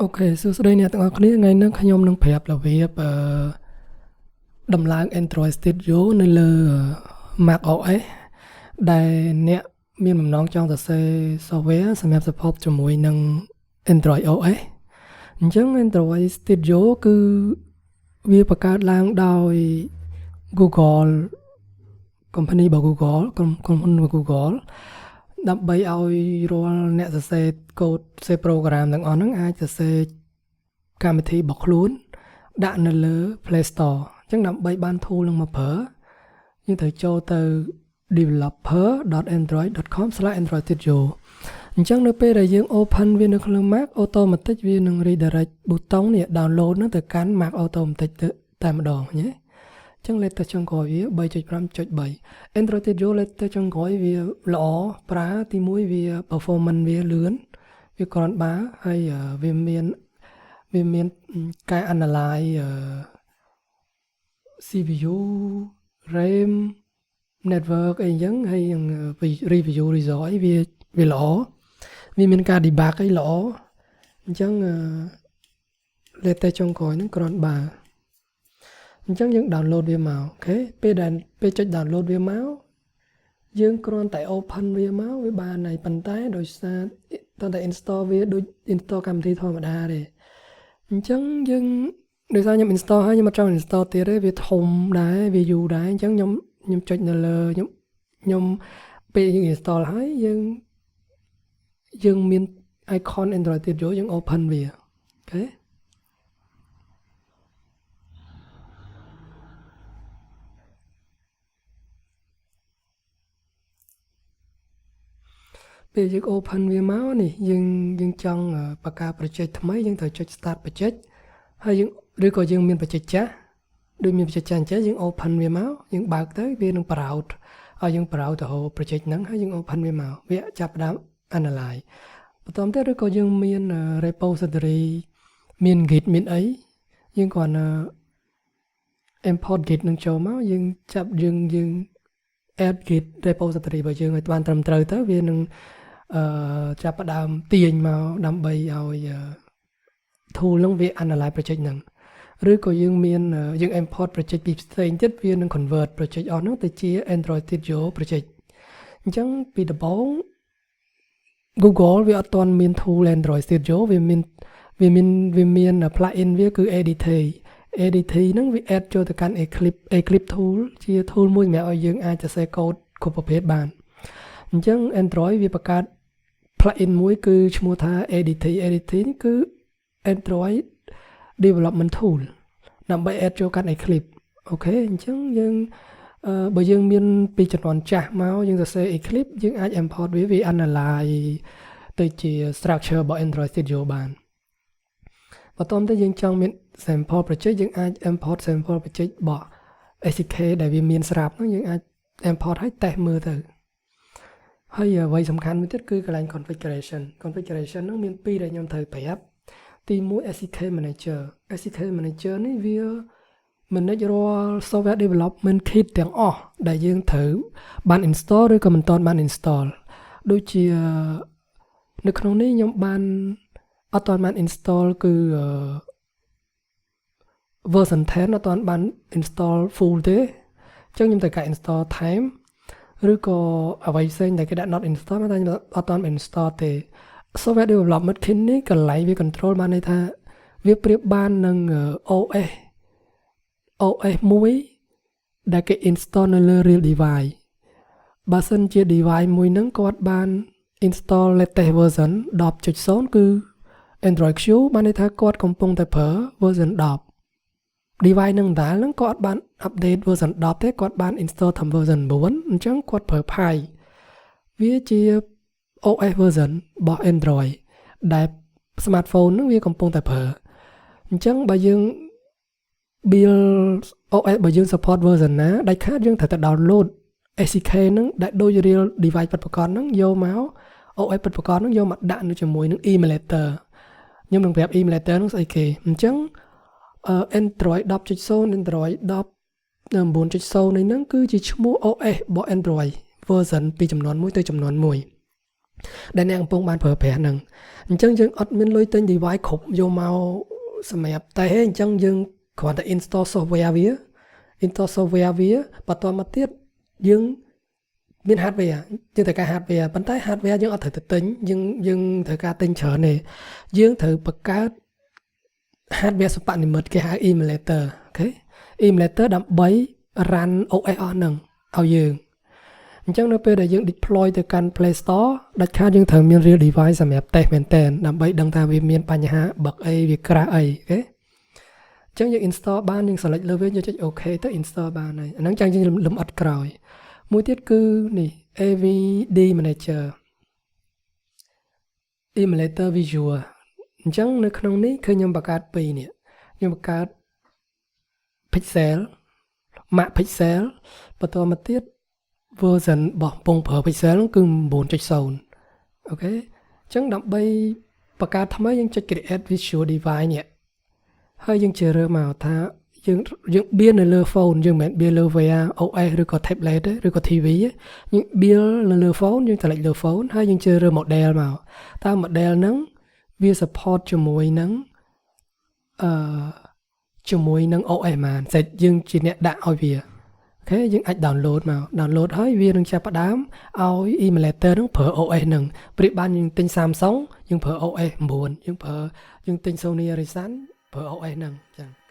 អូខេសួស្តីអ្នកទាំងអស់គ្នាថ្ងៃនេះខ្ញុំនឹងប្រាប់របៀបដំឡើង Android Studio នៅលើ Mac OS ដែលអ្នកមានបំណងចង់សរសេរ software សម្រាប់ support ជាមួយនឹង Android OS អញ្ចឹង Android Studio គឺវាបង្កើតឡើងដោយ Google company របស់ Google ក្រុមហ៊ុនរបស់ Google ដើម្បីឲ្យរាល់អ្នកសរសេរកូដសរសេរ program ទាំងអស់ហ្នឹងអាចសរសេរកម្មវិធីរបស់ខ្លួនដាក់នៅលើ Play Store អញ្ចឹងដើម្បីបាន tool នឹងមកប្រើយើងត្រូវចូលទៅ developer.android.com/android studio អញ្ចឹងនៅពេលដែលយើង open វានៅក្នុង Mac automatic វានឹង redirect button នេះ download ហ្នឹងទៅកាន់ Mac automatic តែម្ដងញ៉េអញ្ចឹងលេខទៅចុងក្រោយវា 3.5.3 Android Studio លេខទៅចុងក្រោយវាល្អប្រើទី1វា performance វាលឿនវាគ្រាន់បើហើយវាមានការ analyze CPU RAM network អីចឹងហើយនឹង review result អីវាល្អវាមានការ debug អីល្អអញ្ចឹងលេខទៅចុងក្រោយហ្នឹងគ្រាន់បើអញ្ចឹងយើង download វាមកអូខេពេលចុច download វាមកយើងគ្រាន់តែ open វាមកវាបានហើយប៉ុន្តែដោយសារតើតែ install វាដូច install កម្មវិធីធម្មតាទេអញ្ចឹងយើងដោយសារខ្ញុំ install ហើយខ្ញុំអត់ចង់ install ទៀតទេវាធំដែរវាយូរដែរអញ្ចឹងខ្ញុំចុចនៅលើខ្ញុំពេលយើង install ហើយយើងមាន icon Android Studio យើង open វាអូខេពេលយើង open វាមកនេះយើងចង់បង្កើត project ថ្មីយើងត្រូវចុច start project ហើយយើងឬក៏យើងមាន project ចាស់ដូចមាន project ចាស់អញ្ចឹងយើង open វាមកយើងបើកទៅវានឹង browse ហើយយើង browse ទៅ project ហ្នឹងហើយយើង open វាមកវាចាប់ផ្ដើម analyze បន្តទៅឬក៏យើងមាន repository មាន git មានអីយើងគ្រាន់ import git នឹងចូលមកយើងចាប់យើង add git repository របស់យើងឲ្យបានត្រឹមត្រូវទៅវានឹងចាប់ផ្ដើមទាញមកដើម្បីឲ្យ tool ហ្នឹងវា analyze project ហ្នឹងឬក៏យើងមានយើង import project ពីផ្សេងទៀតវានឹង convert project អស់ហ្នឹងទៅជា Android Studio project អញ្ចឹងពីដំបូង Google វាអត់ទាន់មាន tool Android Studio វាមាន plugin វាគឺ ADT ហ្នឹងវា add ចូលទៅកាន់ Eclipse tool ជា tool មួយសម្រាប់ឲ្យយើងអាចសរសេរកូដគ្រប់ប្រភេទបានអញ្ចឹង Android វាបង្កើត plugin មួយគឺឈ្មោះថា ADT នេះគឺ Android development tool ដើម្បី add ចូលកាន់ Eclipse អូខេអញ្ចឹងយើងបើយើងមានពីជំនាន់ចាស់មកយើងសរសេរ Eclipse យើងអាច import វា analyze ទៅជា structure របស់ Android Studio បានបន្តទៅយើងចង់មាន sample project យើងអាច import sample project របស់ SDK ដែលវាមានស្រាប់ហ្នឹងយើងអាច import ឲ្យ test មើលទៅហើយអ្វីសំខាន់មួយទៀតគឺកន្លែង configuration ហ្នឹងមានពីរដែលខ្ញុំត្រូវប្រាប់ទី1 SDK manager នេះវា manage រាល់ software development kit ទាំងអស់ដែលយើងត្រូវបាន install ឬក៏មិនទាន់បាន install ដូចជានៅក្នុងនេះខ្ញុំអត់ទាន់បាន install គឺ version 10 អត់ទាន់បាន install full ទេអញ្ចឹងខ្ញុំត្រូវការ install time ឬក៏អ្វីផ្សេងដែលគេដាក់ not install តែខ្ញុំអត់ទាន់ install ទេ software development kit នេះកន្លែងវា control បានន័យថាវាប្រៀបបាននឹង OS មួយដែលគេ install នៅលើ real device បើសិនជា device មួយហ្នឹងគាត់បាន install latest version 10.0 គឺ Android Q បានន័យថាគាត់កំពុងតែប្រើ version 10 device ហ្នឹងដែរហ្នឹងគាត់បាន update version 10ទេគាត់បាន install តាម version 9អញ្ចឹងគាត់ប្រើ Pi វាជា OS version របស់ Android ដែល smartphone ហ្នឹងវាកំពុងតែប្រើអញ្ចឹងបើយើង build OS បើយើង support version ណាដាច់ខាតយើងត្រូវតែ download SDK ហ្នឹងដែលដូច real device ពិតប្រាកដហ្នឹងយកមក OS ពិតប្រាកដហ្នឹងយកមកដាក់នៅជាមួយនឹង emulator ខ្ញុំនឹងប្រាប់ emulator ហ្នឹងស្អីគេអញ្ចឹងAndroid 10.0 Android 9.0 នេះហ្នឹងគឺជាឈ្មោះ OS របស់ Android version ពីចំនួន1ទៅចំនួន1 ដែលអ្នកកំពុងបានប្រើប្រាស់ហ្នឹងអញ្ចឹងយើងអត់មានលុយទិញ device គ្រប់យកមកសម្រាប់តែអញ្ចឹងយើងគ្រាន់តែ install software វាបន្ទាប់មកទៀតយើងមាន hardware យើងត្រូវការ hardware ប៉ុន្តែ hardware យើងអត់ត្រូវទៅទិញយើងត្រូវការទិញច្រើនទេយើងត្រូវបង្កើត hardware សិប្បនិម្មិតគេហៅ emulator អូខេ emulator ដើម្បី run OS អស់ហ្នឹងឲ្យយើងអញ្ចឹងនៅពេលដែលយើង deploy ទៅកាន់ Play Store ដាច់ខាតយើងត្រូវមាន real device សម្រាប់ test មែនតើដើម្បីដឹងថាវាមានបញ្ហា bug អីវា crash អីអូខេអញ្ចឹងយើង install បានយើង select លើវាយើងចុច OK ទៅ install បានហើយអាហ្នឹងចឹងយើងលំអិតក្រោយមួយទៀតគឺនេះ AVD Manager Emulator Visual អញ្ចឹងនៅក្នុងនេះគឺខ្ញុំបង្កើតពីរនេះខ្ញុំបង្កើត Pixel Mac Pixel បន្តមកទៀត version របស់ពងប្រើ Pixel គឺ 9.0 អូខេអញ្ចឹងដើម្បីបង្កើតថ្មីយើងចុច create visual device នេះហើយយើងជ្រើសរើសមកថាយើងបៀននៅលើ phone យើងមិនមែនបៀនលើ VR OS ឬក៏ tablet ទេឬក៏ TV យើងបៀននៅលើ phone យើង select លើ phone ហើយយើងជ្រើសរើស model មកតើ model ហ្នឹងវា support ជាមួយនឹងOS បានតែយើងជាអ្នកដាក់ឲ្យវាអូខេយើងអាច download ហើយវានឹងចាប់ផ្ដើមឲ្យ emulator ហ្នឹងប្រើ OS ហ្នឹងប្រៀបបានយើងទិញ Samsung យើងប្រើ OS 9យើងទិញ Sony Ericsson ប្រើ OS ហ្នឹងចឹង